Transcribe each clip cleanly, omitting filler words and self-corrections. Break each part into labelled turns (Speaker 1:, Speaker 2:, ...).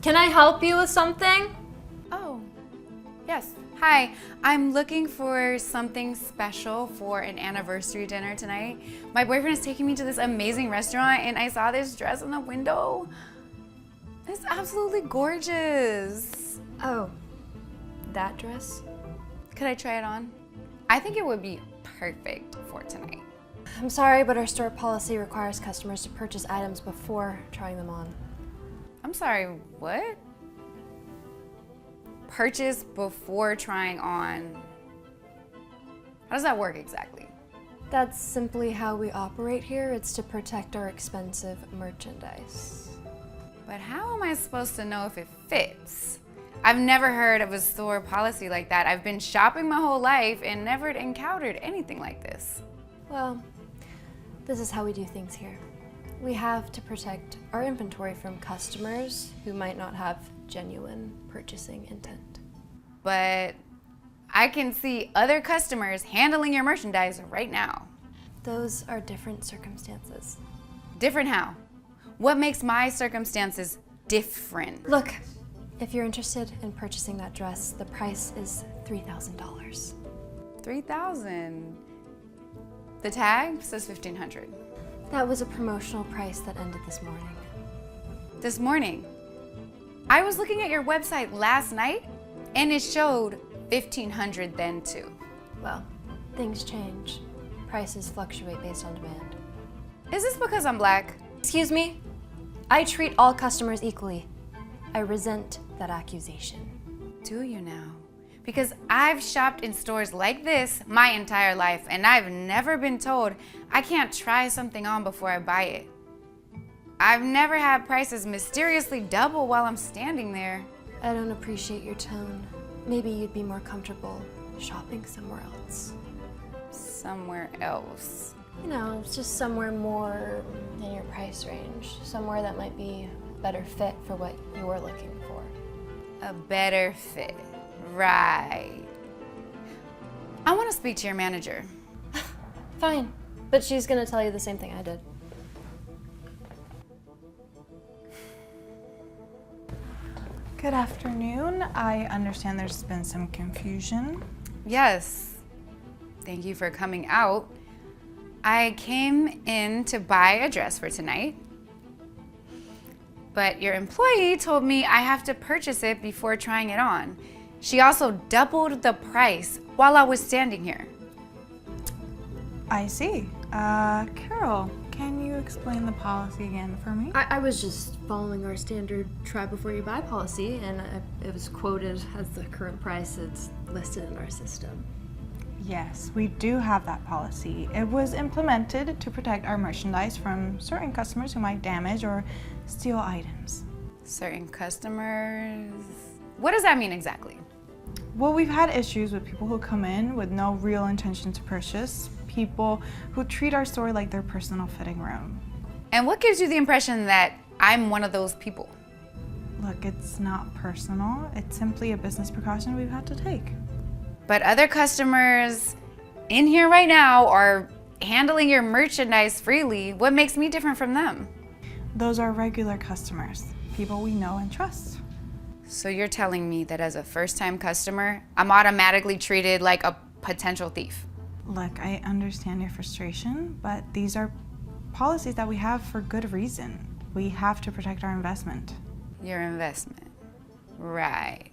Speaker 1: Can I help you with something?
Speaker 2: Oh, yes. Hi, I'm looking for something special for an anniversary dinner tonight. My boyfriend is taking me to this amazing restaurant and I saw this dress in the window. It's absolutely gorgeous.
Speaker 1: Oh, that dress?
Speaker 2: Could I try it on? I think it would be perfect for tonight.
Speaker 1: I'm sorry, but our store policy requires customers to purchase items before trying them on.
Speaker 2: I'm sorry, what? Purchase before trying on. How does that work exactly?
Speaker 1: That's simply how we operate here. It's to protect our expensive merchandise.
Speaker 2: But how am I supposed to know if it fits? I've never heard of a store policy like that. I've been shopping my whole life and never encountered anything like this.
Speaker 1: Well, this is how we do things here. We have to protect our inventory from customers who might not have genuine purchasing intent.
Speaker 2: But I can see other customers handling your merchandise right now.
Speaker 1: Those are different circumstances.
Speaker 2: Different how? What makes my circumstances different?
Speaker 1: Look, if you're interested in purchasing that dress, the price is $3,000.
Speaker 2: $3,000. The tag says $1,500.
Speaker 1: That was a promotional price that ended this morning.
Speaker 2: This morning? I was looking at your website last night and it showed $1,500 then too.
Speaker 1: Well, things change. Prices fluctuate based on demand.
Speaker 2: Is this because I'm black?
Speaker 1: Excuse me? I treat all customers equally. I resent that accusation.
Speaker 2: Do you now? Because I've shopped in stores like this my entire life and I've never been told I can't try something on before I buy it. I've never had prices mysteriously double while I'm standing there.
Speaker 1: I don't appreciate your tone. Maybe you'd be more comfortable shopping somewhere else.
Speaker 2: Somewhere else.
Speaker 1: You know, it's just somewhere more in your price range. Somewhere that might be a better fit for what you're looking for.
Speaker 2: A better fit. Right. I want to speak to your manager.
Speaker 1: Fine, but she's gonna tell you the same thing I did.
Speaker 3: Good afternoon. I understand there's been some confusion.
Speaker 2: Yes. Thank you for coming out. I came in to buy a dress for tonight, but your employee told me I have to purchase it before trying it on. She also doubled the price while I was standing here.
Speaker 3: I see. Carol, can you explain the policy again for me?
Speaker 1: I was just following our standard try before you buy policy, and it was quoted as the current price it's listed in our system.
Speaker 3: Yes, we do have that policy. It was implemented to protect our merchandise from certain customers who might damage or steal items.
Speaker 2: Certain customers? What does that mean exactly?
Speaker 3: Well, we've had issues with people who come in with no real intention to purchase, people who treat our store like their personal fitting room.
Speaker 2: And what gives you the impression that I'm one of those people?
Speaker 3: Look, it's not personal. It's simply a business precaution we've had to take.
Speaker 2: But other customers in here right now are handling your merchandise freely. What makes me different from them?
Speaker 3: Those are regular customers, people we know and trust.
Speaker 2: So you're telling me that as a first-time customer, I'm automatically treated like a potential thief?
Speaker 3: Look, I understand your frustration, but these are policies that we have for good reason. We have to protect our investment.
Speaker 2: Your investment. Right.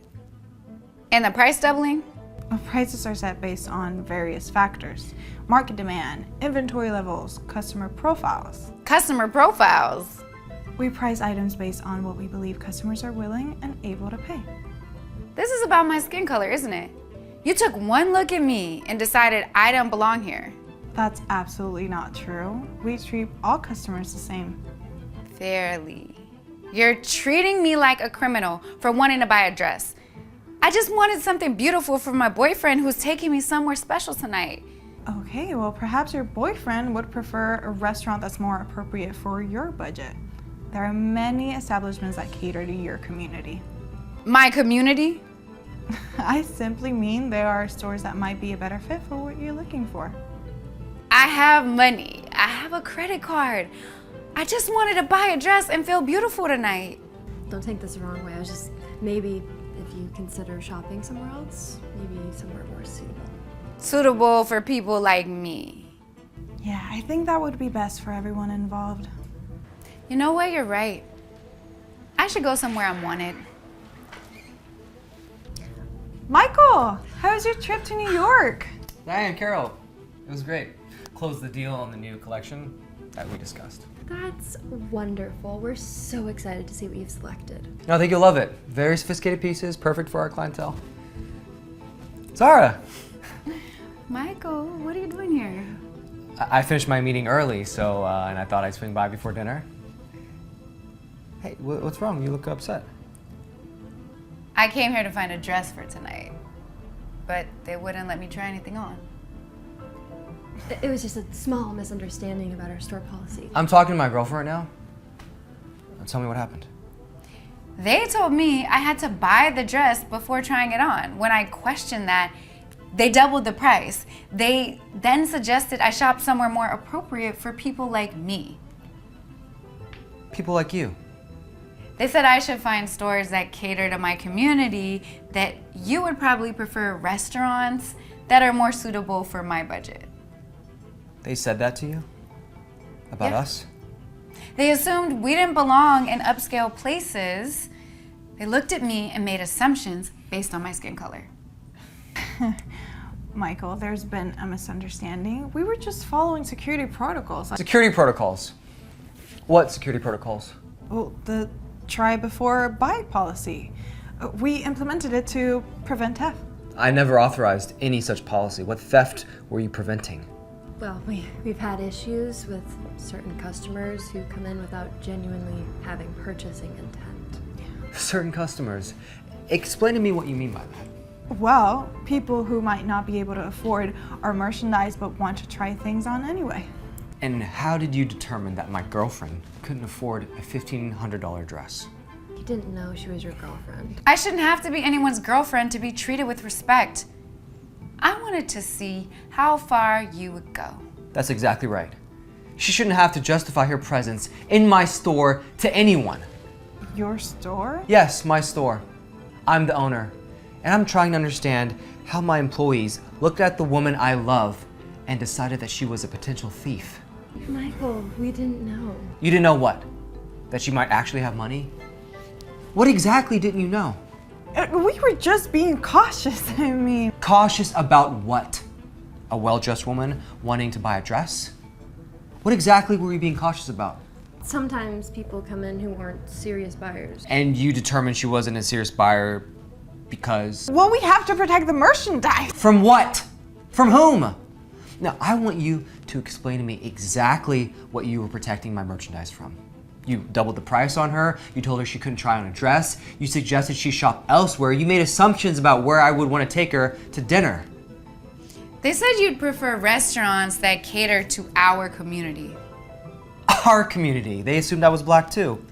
Speaker 2: And the price doubling?
Speaker 3: Well, prices are set based on various factors: market demand, inventory levels, customer profiles.
Speaker 2: Customer profiles?
Speaker 3: We price items based on what we believe customers are willing and able to pay.
Speaker 2: This is about my skin color, isn't it? You took one look at me and decided I don't belong here.
Speaker 3: That's absolutely not true. We treat all customers the same.
Speaker 2: Fairly. You're treating me like a criminal for wanting to buy a dress. I just wanted something beautiful for my boyfriend who's taking me somewhere special tonight.
Speaker 3: Okay, well, perhaps your boyfriend would prefer a restaurant that's more appropriate for your budget. There are many establishments that cater to your community.
Speaker 2: My community?
Speaker 3: I simply mean there are stores that might be a better fit for what you're looking for.
Speaker 2: I have money. I have a credit card. I just wanted to buy a dress and feel beautiful tonight.
Speaker 1: don't take this the wrong way. I was just, maybe if you consider shopping somewhere else, maybe somewhere more suitable.
Speaker 2: Suitable for people like me.
Speaker 3: Yeah, I think that would be best for everyone involved.
Speaker 2: You know what? You're right. I should go somewhere I'm wanted.
Speaker 3: Michael, how was your trip to New York?
Speaker 4: Diane, Carol, it was great. Closed the deal on the new collection that we discussed.
Speaker 1: That's wonderful. We're so excited to see what you've selected.
Speaker 4: No, I think you'll love it. Very sophisticated pieces, perfect for our clientele. Zara,
Speaker 2: Michael, what are you doing here?
Speaker 4: I finished my meeting early, so and I thought I'd swing by before dinner. Hey, what's wrong? You look upset.
Speaker 2: I came here to find a dress for tonight, but they wouldn't let me try anything on.
Speaker 1: It was just a small misunderstanding about our store policy.
Speaker 4: I'm talking to my girlfriend right now. Tell me what happened.
Speaker 2: They told me I had to buy the dress before trying it on. When I questioned that, they doubled the price. They then suggested I shop somewhere more appropriate for people like me.
Speaker 4: People like you.
Speaker 2: They said I should find stores that cater to my community, that you would probably prefer restaurants that are more suitable for my budget.
Speaker 4: They said that to you? About
Speaker 2: Yeah.
Speaker 4: us?
Speaker 2: They assumed we didn't belong in upscale places. They looked at me and made assumptions based on my skin color.
Speaker 3: Michael, there's been a misunderstanding. We were just following security protocols.
Speaker 4: Security protocols. What security protocols?
Speaker 3: Well, the try before buy policy. We implemented it to prevent theft.
Speaker 4: I never authorized any such policy. What theft were you preventing?
Speaker 1: Well, we've had issues with certain customers who come in without genuinely having purchasing intent.
Speaker 4: Certain customers. Explain to me what you mean by that.
Speaker 3: Well, people who might not be able to afford our merchandise but want to try things on anyway.
Speaker 4: And how did you determine that my girlfriend couldn't afford a $1,500 dress?
Speaker 1: You didn't know she was your girlfriend.
Speaker 2: I shouldn't have to be anyone's girlfriend to be treated with respect. I wanted to see how far you would go.
Speaker 4: That's exactly right. She shouldn't have to justify her presence in my store to anyone.
Speaker 3: Your store?
Speaker 4: Yes, my store. I'm the owner. And I'm trying to understand how my employees looked at the woman I love and decided that she was a potential thief.
Speaker 1: Michael, we didn't know.
Speaker 4: You didn't know what? That she might actually have money? What exactly didn't you know?
Speaker 3: We were just being cautious, I mean.
Speaker 4: Cautious about what? A well-dressed woman wanting to buy a dress? What exactly were you being cautious about?
Speaker 1: Sometimes people come in who aren't serious buyers.
Speaker 4: And you determined she wasn't a serious buyer because...
Speaker 3: Well, we have to protect the merchandise.
Speaker 4: From what? From whom? Now, I want you to explain to me exactly what you were protecting my merchandise from. You doubled the price on her, you told her she couldn't try on a dress, you suggested she shop elsewhere, you made assumptions about where I would want to take her to dinner.
Speaker 2: They said you'd prefer restaurants that cater to our community.
Speaker 4: Our community. They assumed I was black too.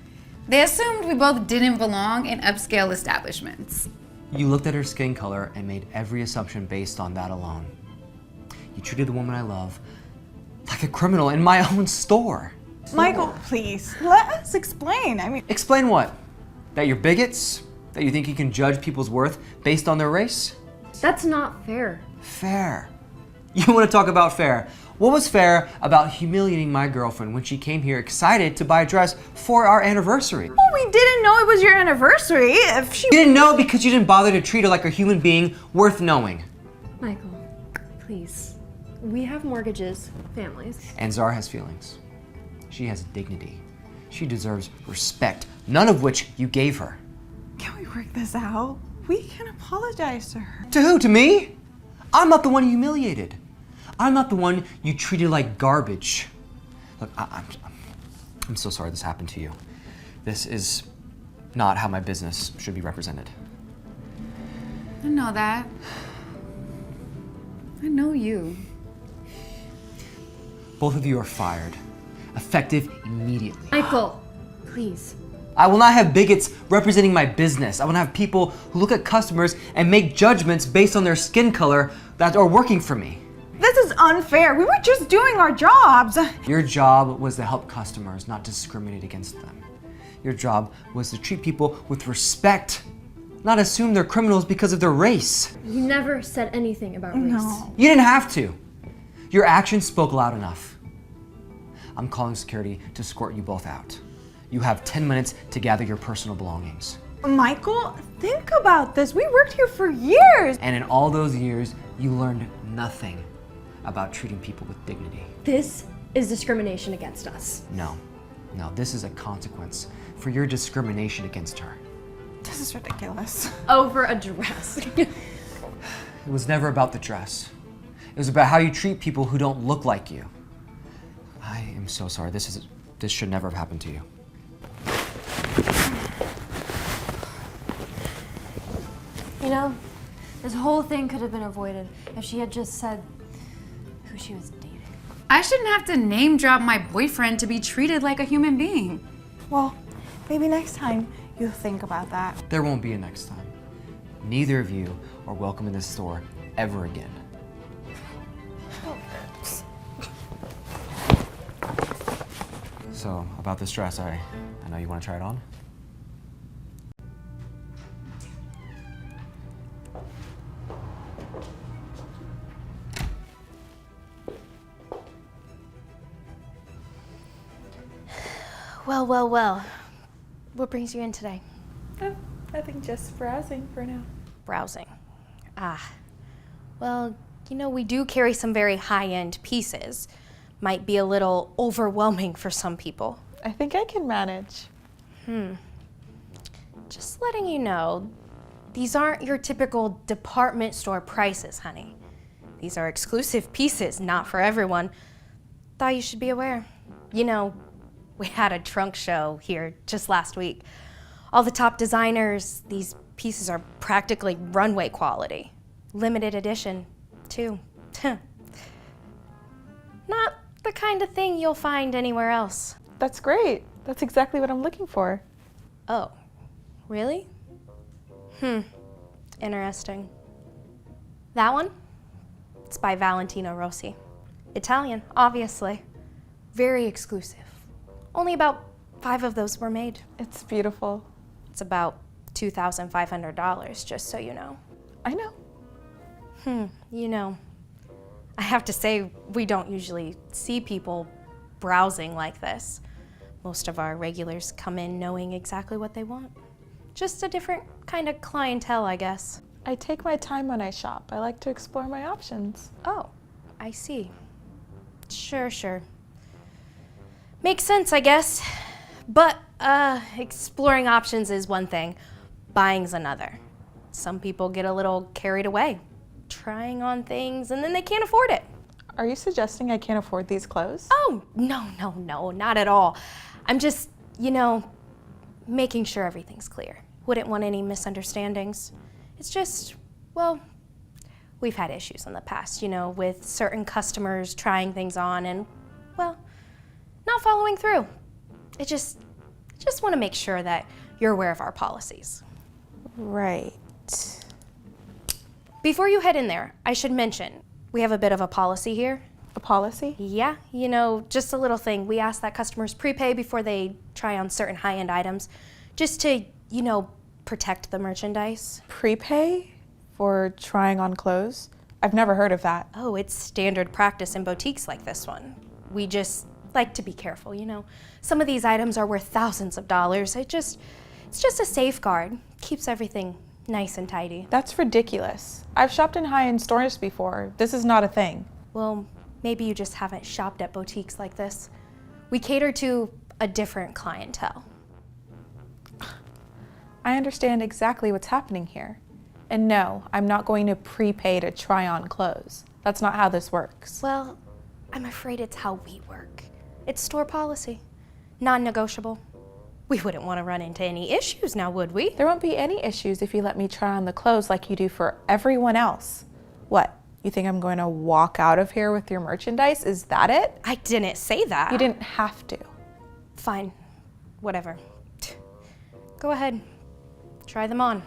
Speaker 2: They assumed we both didn't belong in upscale establishments.
Speaker 4: You looked at her skin color and made every assumption based on that alone. You treated the woman I love like a criminal in my own store.
Speaker 3: Michael, please, let us explain. I mean,
Speaker 4: Explain what? That you're bigots? That you think you can judge people's worth based on their race?
Speaker 1: That's not fair.
Speaker 4: Fair. You want to talk about fair? What was fair about humiliating my girlfriend when she came here excited to buy a dress for our anniversary?
Speaker 3: well, we didn't know it was your anniversary. If she...
Speaker 4: You didn't know because you didn't bother to treat her like a human being worth knowing.
Speaker 1: Michael, please. We have mortgages, families.
Speaker 4: And Zara has feelings. She has dignity. She deserves respect, none of which you gave her.
Speaker 3: Can we work this out? We can apologize to her.
Speaker 4: To who? To me? I'm not the one you humiliated. I'm not the one you treated like garbage. Look, I'm so sorry this happened to you. This is not how my business should be represented.
Speaker 2: I know that. I know you.
Speaker 4: Both of you are fired. Effective immediately.
Speaker 1: Michael, please.
Speaker 4: I will not have bigots representing my business. I will not have people who look at customers and make judgments based on their skin color that are working for me.
Speaker 3: This is unfair. We were just doing our jobs.
Speaker 4: Your job was to help customers, not discriminate against them. Your job was to treat people with respect, not assume they're criminals because of their race.
Speaker 1: You never said anything about race.
Speaker 3: No.
Speaker 4: You didn't have to. Your actions spoke loud enough. I'm calling security to escort you both out. You have 10 minutes to gather your personal belongings.
Speaker 3: Michael, think about this. We worked here for years.
Speaker 4: And in all those years, you learned nothing about treating people with dignity.
Speaker 1: This is discrimination against us.
Speaker 4: No, this is a consequence for your discrimination against her.
Speaker 3: This is ridiculous.
Speaker 1: Over a dress.
Speaker 4: It was never about the dress. It was about how you treat people who don't look like you. I am so sorry. This should never have happened to you.
Speaker 1: You know, this whole thing could have been avoided if she had just said who she was dating.
Speaker 2: I shouldn't have to name drop my boyfriend to be treated like a human being.
Speaker 3: Well, maybe next time you'll think about that.
Speaker 4: There won't be a next time. Neither of you are welcome in this store ever again. So, about this dress, I know you want to try it on?
Speaker 5: Well. What brings you in today?
Speaker 3: I think just browsing for now.
Speaker 5: Browsing. Well, we do carry some very high-end pieces. Might be a little overwhelming for some people.
Speaker 3: I think I can manage.
Speaker 5: Just letting you know, these aren't your typical department store prices, honey. These are exclusive pieces, not for everyone. Thought you should be aware. We had a trunk show here just last week. All the top designers, these pieces are practically runway quality. Limited edition, too. Not the kind of thing you'll find anywhere else.
Speaker 3: That's great. That's exactly what I'm looking for.
Speaker 5: Oh, really? Interesting. That one? It's by Valentino Rossi. Italian, obviously. Very exclusive. Only about 5 of those were made.
Speaker 3: It's beautiful.
Speaker 5: It's about $2,500, just so you know.
Speaker 3: I know.
Speaker 5: I have to say, we don't usually see people browsing like this. Most of our regulars come in knowing exactly what they want. Just a different kind of clientele, I guess.
Speaker 3: I take my time when I shop. I like to explore my options.
Speaker 5: Oh, I see. Sure. Makes sense, I guess. But, exploring options is one thing. Buying's another. Some people get a little carried away, trying on things, and then they can't afford it.
Speaker 3: Are you suggesting I can't afford these clothes?
Speaker 5: Oh, no, not at all. I'm just, making sure everything's clear. Wouldn't want any misunderstandings. It's just, we've had issues in the past, with certain customers trying things on and, not following through. I just want to make sure that you're aware of our policies.
Speaker 3: Right.
Speaker 5: Before you head in there, I should mention, we have a bit of a policy here.
Speaker 3: A policy?
Speaker 5: Yeah, just a little thing. We ask that customers prepay before they try on certain high-end items, just to, protect the merchandise.
Speaker 3: Prepay for trying on clothes? I've never heard of that.
Speaker 5: Oh, it's standard practice in boutiques like this one. We just like to be careful, Some of these items are worth thousands of dollars. It's just a safeguard. Keeps everything nice and tidy.
Speaker 3: That's ridiculous. I've shopped in high-end stores before. This is not a thing.
Speaker 5: Well, maybe you just haven't shopped at boutiques like this. We cater to a different clientele.
Speaker 3: I understand exactly what's happening here. And no, I'm not going to prepay to try on clothes. That's not how this works.
Speaker 5: Well, I'm afraid it's how we work. It's store policy. Non-negotiable. We wouldn't want to run into any issues now, would we?
Speaker 3: There won't be any issues if you let me try on the clothes like you do for everyone else. What? You think I'm going to walk out of here with your merchandise? Is that it?
Speaker 5: I didn't say that.
Speaker 3: You didn't have to.
Speaker 5: Fine. Whatever. Go ahead. Try them on.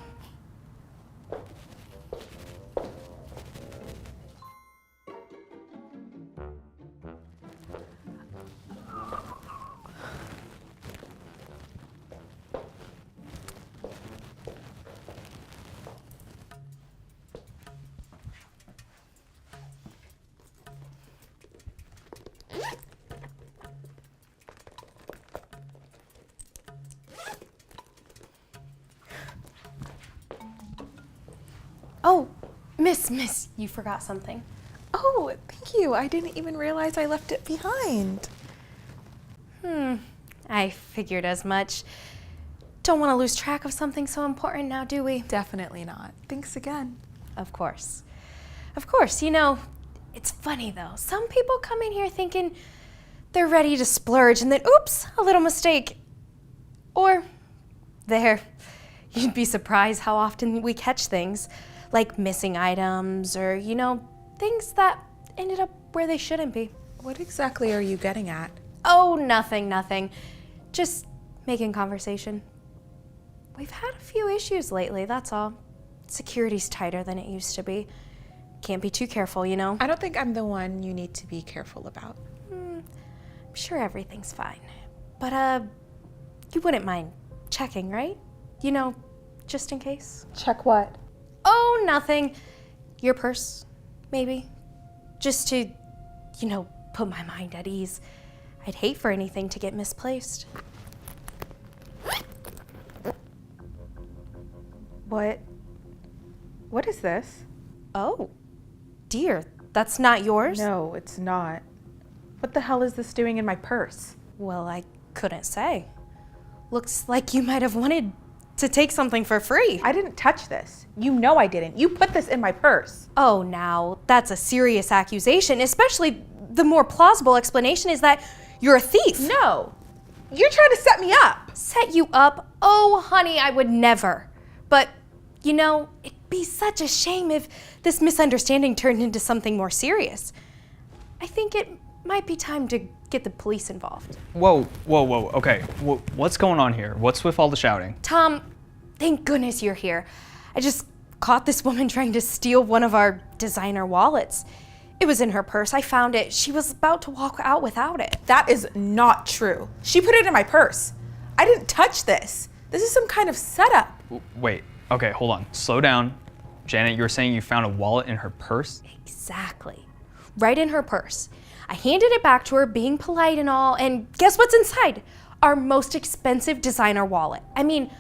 Speaker 5: Oh, miss, you forgot something.
Speaker 6: Oh, thank you. I didn't even realize I left it behind.
Speaker 5: I figured as much. Don't want to lose track of something so important now, do we?
Speaker 6: Definitely not. Thanks again.
Speaker 5: Of course. Of course, you know, it's funny though. Some people come in here thinking they're ready to splurge and then, oops, a little mistake. Or, there, you'd be surprised how often we catch things like missing items or, you know, things that ended up where they shouldn't be.
Speaker 6: What exactly are you getting at?
Speaker 5: Oh, nothing. Just making conversation. We've had a few issues lately, that's all. Security's tighter than it used to be. Can't be too careful, you know?
Speaker 6: I don't think I'm the one you need to be careful about.
Speaker 5: I'm sure everything's fine. But, you wouldn't mind checking, right? You know, just in case.
Speaker 6: Check what?
Speaker 5: Oh, nothing. Your purse, maybe. Just to, you know, put my mind at ease. I'd hate for anything to get misplaced.
Speaker 6: What is this?
Speaker 5: Oh, dear, that's not yours?
Speaker 6: No, it's not. What the hell is this doing in my purse?
Speaker 5: Well, I couldn't say. Looks like you might have wanted to take something for free.
Speaker 6: I didn't touch this. You know I didn't. You put this in my purse.
Speaker 5: Oh, now, that's a serious accusation, especially the more plausible explanation is that you're a thief.
Speaker 6: No. You're trying to set me up.
Speaker 5: Set you up? Oh, honey, I would never. But, you know, it'd be such a shame if this misunderstanding turned into something more serious. I think it might be time to get the police involved.
Speaker 7: Whoa, okay. What's going on here? What's with all the shouting?
Speaker 5: Tom, thank goodness you're here. I just caught this woman trying to steal one of our designer wallets. It was in her purse. I found it. She was about to walk out without it.
Speaker 6: That is not true. She put it in my purse. I didn't touch this. This is some kind of setup.
Speaker 7: Wait, okay, hold on. Slow down. Janet, you were saying you found a wallet in her purse?
Speaker 5: Exactly. Right in her purse. I handed it back to her, being polite and all, and guess what's inside? Our most expensive designer wallet. I mean,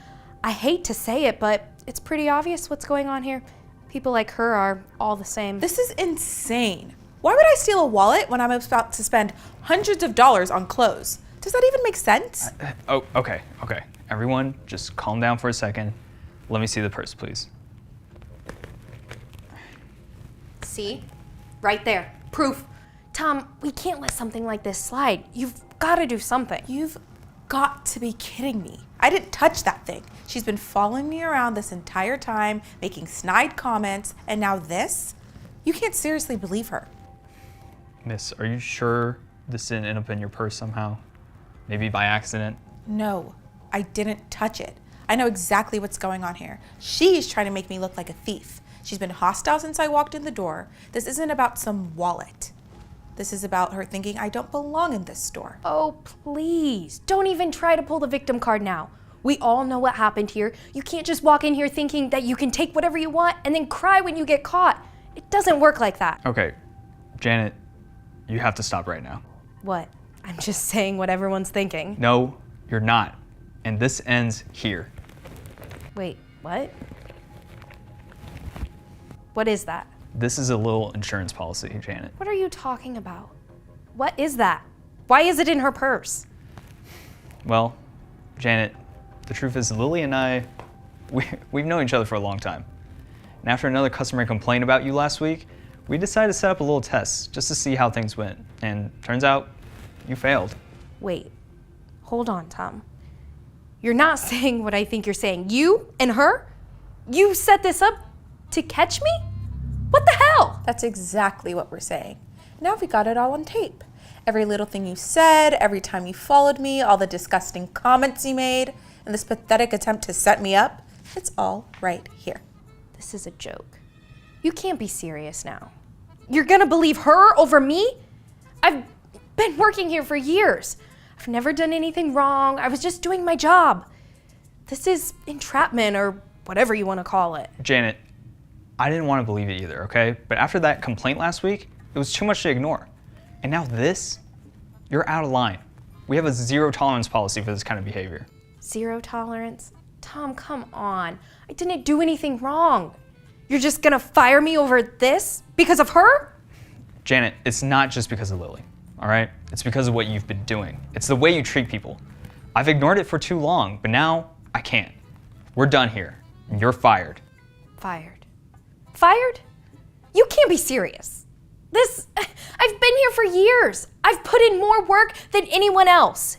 Speaker 5: I hate to say it, but it's pretty obvious what's going on here. People like her are all the same.
Speaker 6: This is insane. Why would I steal a wallet when I'm about to spend hundreds of dollars on clothes? Does that even make sense?
Speaker 7: Oh, okay. Everyone, just calm down for a second. Let me see the purse, please.
Speaker 5: See? Right there. Proof. Tom, we can't let something like this slide. You've got to do something.
Speaker 6: You've got to be kidding me. I didn't touch that thing. She's been following me around this entire time, making snide comments, and now this? You can't seriously believe her.
Speaker 7: Miss, are you sure this didn't end up in your purse somehow? Maybe by accident?
Speaker 6: No, I didn't touch it. I know exactly what's going on here. She's trying to make me look like a thief. She's been hostile since I walked in the door. This isn't about some wallet. This is about her thinking I don't belong in this store.
Speaker 5: Oh, please. Don't even try to pull the victim card now. We all know what happened here. You can't just walk in here thinking that you can take whatever you want and then cry when you get caught. It doesn't work like that.
Speaker 7: Okay, Janet, you have to stop right now.
Speaker 5: What? I'm just saying what everyone's thinking.
Speaker 7: No, you're not. And this ends here.
Speaker 5: Wait, what? What is that?
Speaker 7: This is a little insurance policy, Janet.
Speaker 5: What are you talking about? What is that? Why is it in her purse?
Speaker 7: Well, Janet, the truth is Lily and I, we've known each other for a long time. And after another customer complained about you last week, we decided to set up a little test just to see how things went. And turns out, you failed.
Speaker 5: Wait, hold on, Tom. You're not saying what I think you're saying. You and her? You set this up to catch me? What the hell?
Speaker 6: That's exactly what we're saying. Now we got it all on tape. Every little thing you said, every time you followed me, all the disgusting comments you made, and this pathetic attempt to set me up, it's all right here.
Speaker 5: This is a joke. You can't be serious now. You're gonna believe her over me? I've been working here for years. I've never done anything wrong. I was just doing my job. This is entrapment or whatever you want to call it.
Speaker 7: Janet, I didn't want to believe it either, okay? But after that complaint last week, it was too much to ignore. And now this, you're out of line. We have a zero tolerance policy for this kind of behavior.
Speaker 5: Zero tolerance? Tom, come on. I didn't do anything wrong. You're just gonna fire me over this because of her?
Speaker 7: Janet, it's not just because of Lily, all right? It's because of what you've been doing. It's the way you treat people. I've ignored it for too long, but now I can't. We're done here, and you're fired.
Speaker 5: Fired. Fired? You can't be serious. I've been here for years. I've put in more work than anyone else.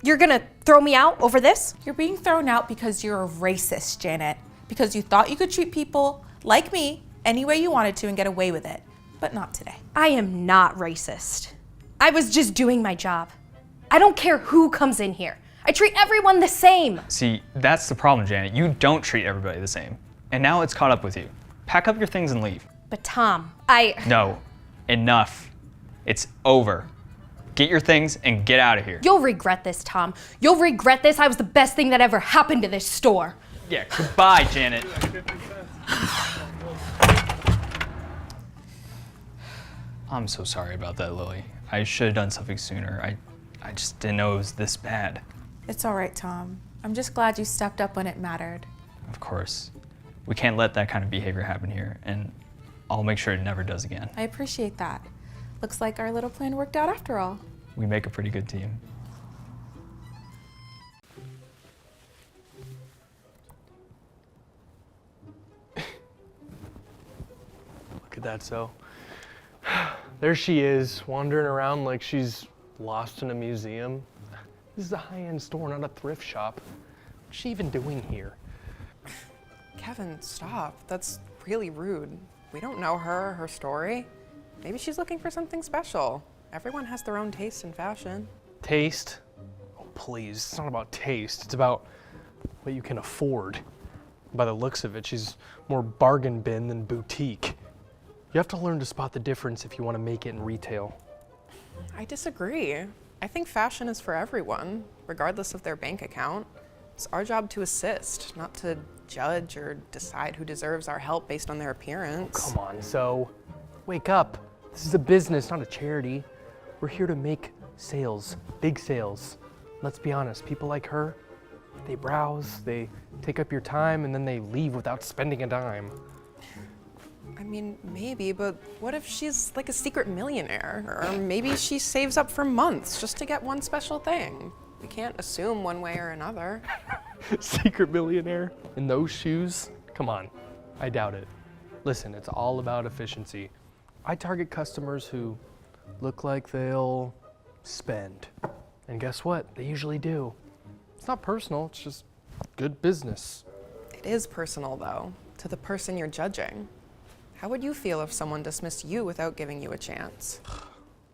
Speaker 5: You're gonna throw me out over this?
Speaker 6: You're being thrown out because you're a racist, Janet. Because you thought you could treat people like me any way you wanted to and get away with it. But not today.
Speaker 5: I am not racist. I was just doing my job. I don't care who comes in here. I treat everyone the same.
Speaker 7: See, that's the problem, Janet. You don't treat everybody the same. And now it's caught up with you. Pack up your things and leave.
Speaker 5: But Tom,
Speaker 7: No, enough. It's over. Get your things and get out of here.
Speaker 5: You'll regret this, Tom. You'll regret this. I was the best thing that ever happened to this store.
Speaker 7: Yeah, goodbye, Janet. I'm so sorry about that, Lily. I should have done something sooner. I just didn't know it was this bad.
Speaker 6: It's all right, Tom. I'm just glad you stepped up when it mattered.
Speaker 7: Of course. We can't let that kind of behavior happen here, and I'll make sure it never does again.
Speaker 6: I appreciate that. Looks like our little plan worked out after all.
Speaker 7: We make a pretty good team.
Speaker 8: Look at that, Zoe. There she is, wandering around like she's lost in a museum. This is a high-end store, not a thrift shop. What's she even doing here?
Speaker 9: Kevin, stop. That's really rude. We don't know her or her story. Maybe she's looking for something special. Everyone has their own taste in fashion.
Speaker 8: Taste? Oh, please. It's not about taste. It's about what you can afford. By the looks of it, she's more bargain bin than boutique. You have to learn to spot the difference if you want to make it in retail.
Speaker 9: I disagree. I think fashion is for everyone, regardless of their bank account. It's our job to assist, not to judge or decide who deserves our help based on their appearance.
Speaker 8: Come on, Zoe. Wake up. This is a business, not a charity. We're here to make sales, big sales. Let's be honest, people like her, they browse, they take up your time, and then they leave without spending a dime.
Speaker 9: I mean, maybe, but what if she's like a secret millionaire? Or maybe she saves up for months just to get one special thing. We can't assume one way or another.
Speaker 8: Secret millionaire in those shoes? Come on, I doubt it. Listen, it's all about efficiency. I target customers who look like they'll spend. And guess what? They usually do. It's not personal, it's just good business.
Speaker 9: It is personal, though, to the person you're judging. How would you feel if someone dismissed you without giving you a chance?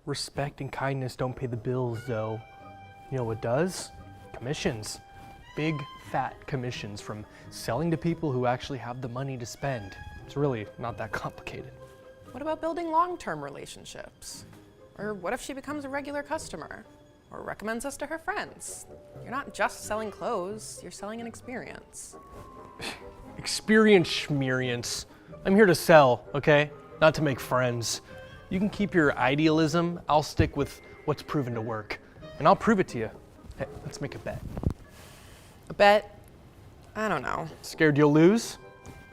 Speaker 8: Respect and kindness don't pay the bills, though. You know what does? Commissions. Big, fat commissions from selling to people who actually have the money to spend. It's really not that complicated.
Speaker 9: What about building long-term relationships? Or what if she becomes a regular customer? Or recommends us to her friends? You're not just selling clothes, you're selling an experience.
Speaker 8: Experience. I'm here to sell, okay? Not to make friends. You can keep your idealism. I'll stick with what's proven to work. And I'll prove it to you. Hey, let's make a bet.
Speaker 9: A bet? I don't know.
Speaker 8: Scared you'll lose?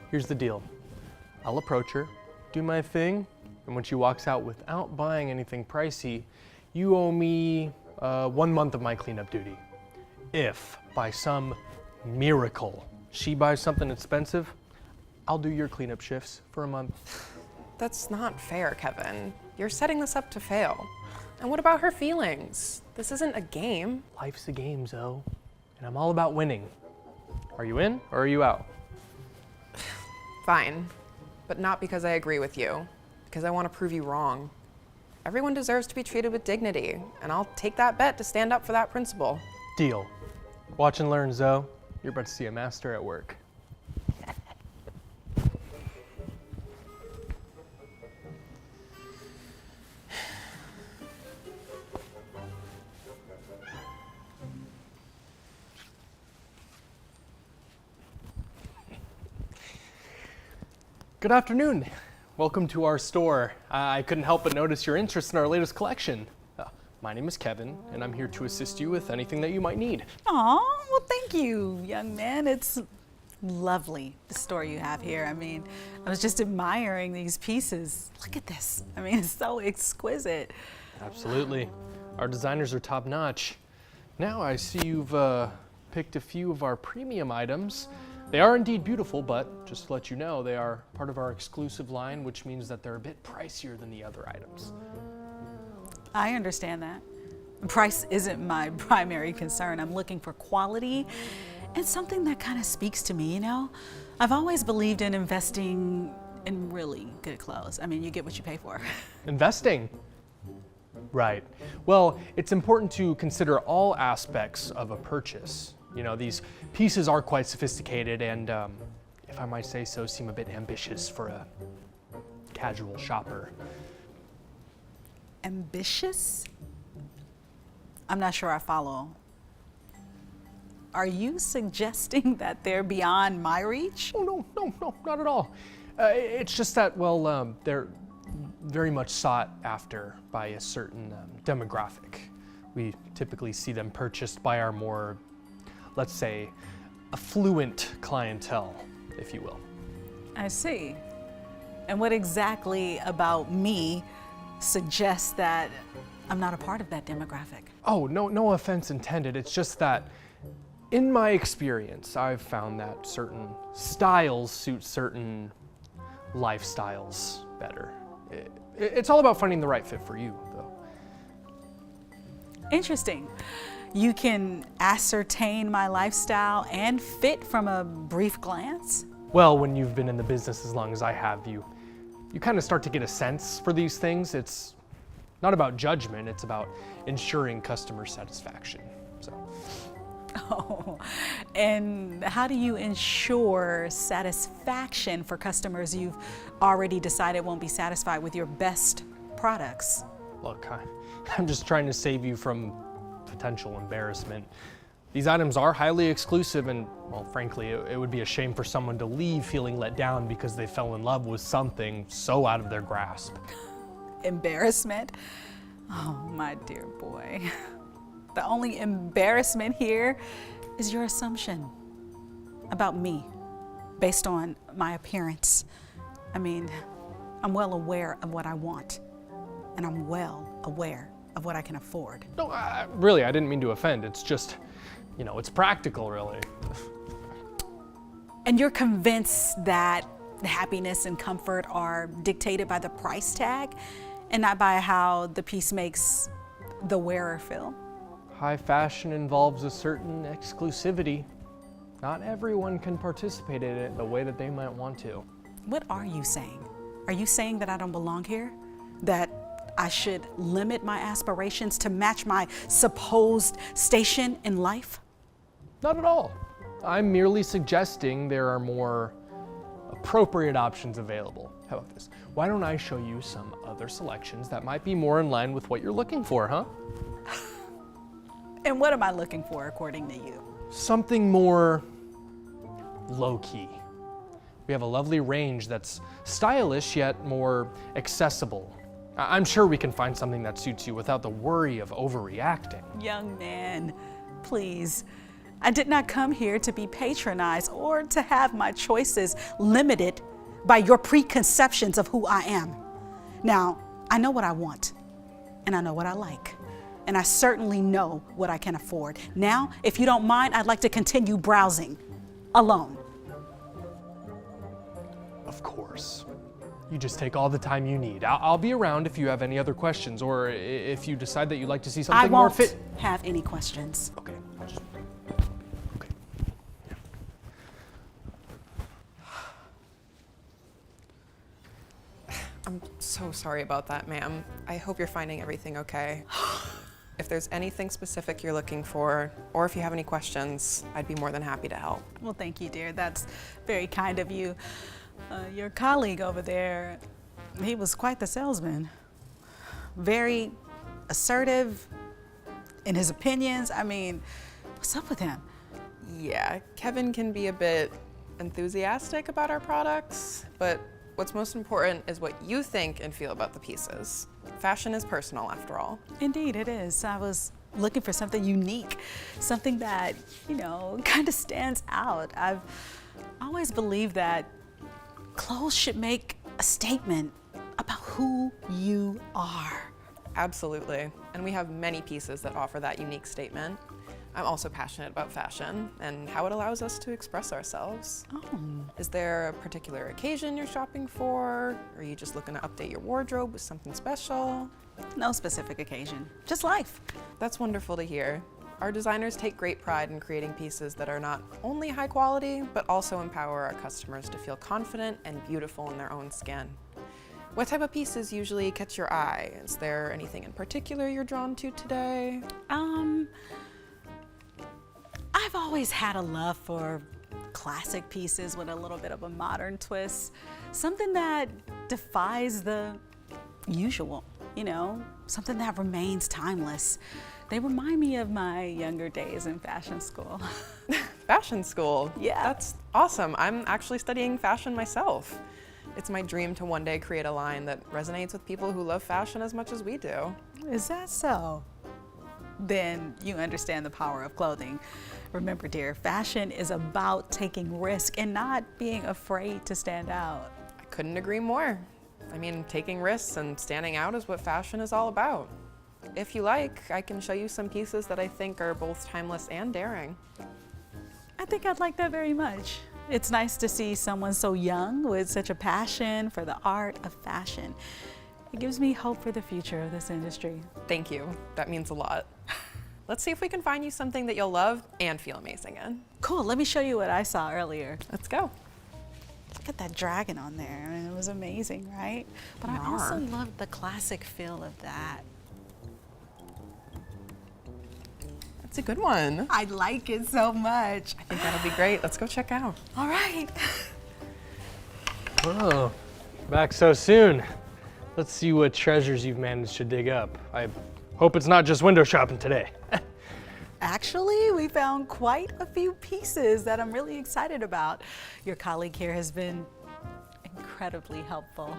Speaker 8: Here's the deal. I'll approach her, do my thing, and when she walks out without buying anything pricey, you owe me 1 month of my cleanup duty. If, by some miracle, she buys something expensive, I'll do your cleanup shifts for a month.
Speaker 9: That's not fair, Kevin. You're setting this up to fail. And what about her feelings? This isn't a game.
Speaker 8: Life's a game, Zoe, and I'm all about winning. Are you in or are you out?
Speaker 9: Fine, but not because I agree with you, because I want to prove you wrong. Everyone deserves to be treated with dignity, and I'll take that bet to stand up for that principle.
Speaker 8: Deal. Watch and learn, Zoe. You're about to see a master at work. Good afternoon. Welcome to our store. I couldn't help but notice your interest in our latest collection. My name is Kevin, and I'm here to assist you with anything that you might need.
Speaker 10: Aw, well, thank Thank you, young man. It's lovely, the store you have here. I mean, I was just admiring these pieces. Look at this. I mean, it's so exquisite.
Speaker 8: Absolutely. Our designers are top notch. Now I see you've picked a few of our premium items. They are indeed beautiful, but just to let you know, they are part of our exclusive line, which means that they're a bit pricier than the other items.
Speaker 10: I understand that. Price isn't my primary concern. I'm looking for quality and something that kind of speaks to me, you know? I've always believed in investing in really good clothes. I mean, you get what you pay for.
Speaker 8: Investing? Right. Well, it's important to consider all aspects of a purchase. You know, these pieces are quite sophisticated and, if I might say so, seem a bit ambitious for a casual shopper.
Speaker 10: Ambitious? I'm not sure I follow. Are you suggesting that they're beyond my reach?
Speaker 8: Oh, no, not at all. It's just that, well, they're very much sought after by a certain demographic. We typically see them purchased by our more, let's say, affluent clientele, if you will.
Speaker 10: I see. And what exactly about me suggests that I'm not a part of that demographic?
Speaker 8: Oh, no offense intended. It's just that in my experience, I've found that certain styles suit certain lifestyles better. It's all about finding the right fit for you, though.
Speaker 10: Interesting. You can ascertain my lifestyle and fit from a brief glance?
Speaker 8: Well, when you've been in the business as long as I have, you kind of start to get a sense for these things. It's not about judgment, it's about ensuring customer satisfaction. So.
Speaker 10: Oh, and how do you ensure satisfaction for customers you've already decided won't be satisfied with your best products?
Speaker 8: Look, I'm just trying to save you from potential embarrassment. These items are highly exclusive and, well, frankly, it would be a shame for someone to leave feeling let down because they fell in love with something so out of their grasp.
Speaker 10: Embarrassment? Oh, my dear boy. The only embarrassment here is your assumption about me based on my appearance. I mean, I'm well aware of what I want, and I'm well aware of what I can afford.
Speaker 8: No, really, I didn't mean to offend. It's just, you know, it's practical, really.
Speaker 10: And you're convinced that happiness and comfort are dictated by the price tag and not by how the piece makes the wearer feel?
Speaker 8: High fashion involves a certain exclusivity. Not everyone can participate in it the way that they might want to.
Speaker 10: What are you saying? Are you saying that I don't belong here? That I should limit my aspirations to match my supposed station in life?
Speaker 8: Not at all. I'm merely suggesting there are more appropriate options available. How about this? Why don't I show you some other selections that might be more in line with what you're looking for, huh?
Speaker 10: And what am I looking for according to you?
Speaker 8: Something more low-key. We have a lovely range that's stylish yet more accessible. I'm sure we can find something that suits you without the worry of overreacting.
Speaker 10: Young man, please. I did not come here to be patronized or to have my choices limited by your preconceptions of who I am. Now, I know what I want, and I know what I like, and I certainly know what I can afford. Now, if you don't mind, I'd like to continue browsing alone.
Speaker 8: Of course. You just take all the time you need. I'll be around if you have any other questions, or if you decide that you'd like to see something more fit.
Speaker 10: I won't have any questions.
Speaker 8: Okay. Okay.
Speaker 9: I'm so sorry about that, ma'am. I hope you're finding everything okay. If there's anything specific you're looking for, or if you have any questions, I'd be more than happy to help.
Speaker 10: Well, thank you, dear. That's very kind of you. Your colleague over there, he was quite the salesman. Very assertive in his opinions. I mean, what's up with him?
Speaker 9: Yeah, Kevin can be a bit enthusiastic about our products, but what's most important is what you think and feel about the pieces. Fashion is personal, after all.
Speaker 10: Indeed, it is. I was looking for something unique, something that, kind of stands out. I've always believed that clothes should make a statement about who you are.
Speaker 9: Absolutely. And we have many pieces that offer that unique statement. I'm also passionate about fashion and how it allows us to express ourselves.
Speaker 10: Oh.
Speaker 9: Is there a particular occasion you're shopping for? Or are you just looking to update your wardrobe with something special?
Speaker 10: No specific occasion, just life.
Speaker 9: That's wonderful to hear. Our designers take great pride in creating pieces that are not only high quality, but also empower our customers to feel confident and beautiful in their own skin. What type of pieces usually catch your eye? Is there anything in particular you're drawn to today?
Speaker 10: I've always had a love for classic pieces with a little bit of a modern twist, something that defies the usual, something that remains timeless. They remind me of my younger days in fashion school.
Speaker 9: Fashion school?
Speaker 10: Yeah.
Speaker 9: That's awesome. I'm actually studying fashion myself. It's my dream to one day create a line that resonates with people who love fashion as much as we do.
Speaker 10: Is that so? Then you understand the power of clothing. Remember, dear, fashion is about taking risk and not being afraid to stand out.
Speaker 9: I couldn't agree more. I mean, taking risks and standing out is what fashion is all about. If you like, I can show you some pieces that I think are both timeless and daring.
Speaker 10: I think I'd like that very much. It's nice to see someone so young with such a passion for the art of fashion. It gives me hope for the future of this industry.
Speaker 9: Thank you. That means a lot. Let's see if we can find you something that you'll love and feel amazing in.
Speaker 10: Cool, let me show you what I saw earlier.
Speaker 9: Let's go.
Speaker 10: Look at that dragon on there. I mean, it was amazing, right? But I also loved the classic feel of that.
Speaker 9: That's a good one.
Speaker 10: I like it so much.
Speaker 9: I think that'll be great. Let's go check out.
Speaker 10: All right.
Speaker 8: Oh, back so soon. Let's see what treasures you've managed to dig up. I hope it's not just window shopping today.
Speaker 10: Actually, we found quite a few pieces that I'm really excited about. Your colleague here has been incredibly helpful.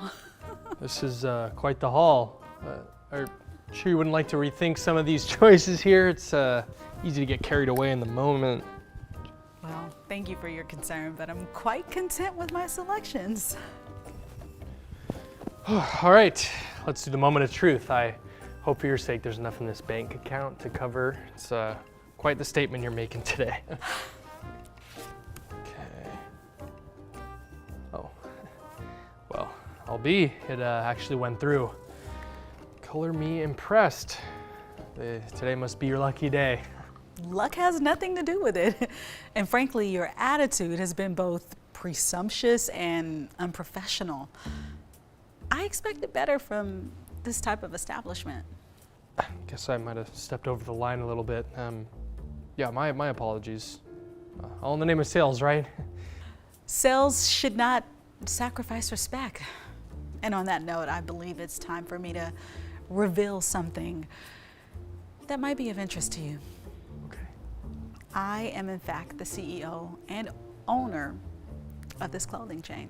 Speaker 8: This is quite the haul. Are sure you wouldn't like to rethink some of these choices here? It's easy to get carried away in the moment.
Speaker 10: Well, thank you for your concern, but I'm quite content with my selections.
Speaker 8: All right, let's do the moment of truth. I hope for your sake there's enough in this bank account to cover. It's quite the statement you're making today. Okay. Oh, well, I'll be. It actually went through. Color me impressed. Today must be your lucky day.
Speaker 10: Luck has nothing to do with it. And frankly, your attitude has been both presumptuous and unprofessional. I expected better from this type of establishment.
Speaker 8: Guess I might have stepped over the line a little bit. Yeah, my apologies. All in the name of sales, right?
Speaker 10: Sales should not sacrifice respect. And on that note, I believe it's time for me to reveal something that might be of interest to you.
Speaker 8: Okay.
Speaker 10: I am in fact the CEO and owner of this clothing chain.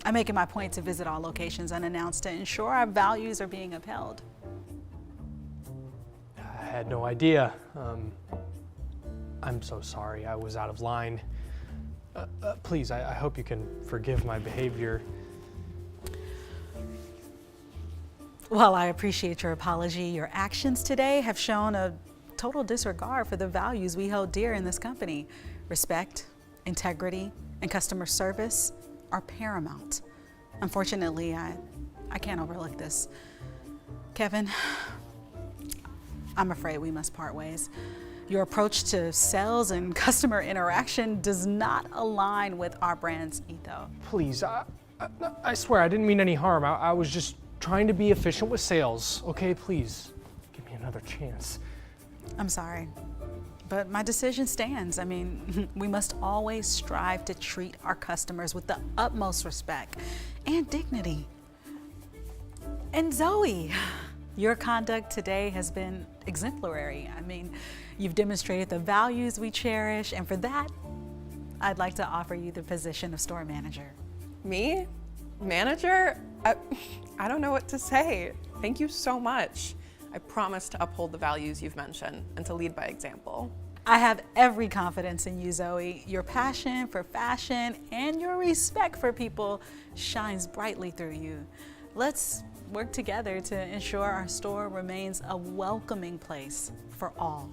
Speaker 10: I'm making my point to visit all locations unannounced to ensure our values are being upheld.
Speaker 8: I had no idea. I'm so sorry, I was out of line. Please, I hope you can forgive my behavior.
Speaker 10: While I appreciate your apology, your actions today have shown a total disregard for the values we hold dear in this company. Respect, integrity, and customer service are paramount. Unfortunately, I can't overlook this. Kevin, I'm afraid we must part ways. Your approach to sales and customer interaction does not align with our brand's ethos.
Speaker 8: Please, I swear I didn't mean any harm. I was just trying to be efficient with sales. Okay, please, give me another chance.
Speaker 10: I'm sorry, but my decision stands. I mean, we must always strive to treat our customers with the utmost respect and dignity. And Zoe, your conduct today has been exemplary. I mean, you've demonstrated the values we cherish, and for that, I'd like to offer you the position of store manager.
Speaker 9: Me? Manager? I don't know what to say. Thank you so much. I promise to uphold the values you've mentioned and to lead by example.
Speaker 10: I have every confidence in you, Zoe. Your passion for fashion and your respect for people shines brightly through you. Let's work together to ensure our store remains a welcoming place for all.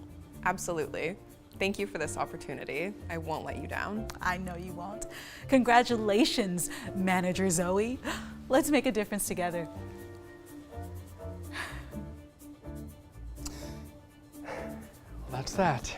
Speaker 9: Absolutely. Thank you for this opportunity. I won't let you down.
Speaker 10: I know you won't. Congratulations, Manager Zoe. Let's make a difference together.
Speaker 8: That's that.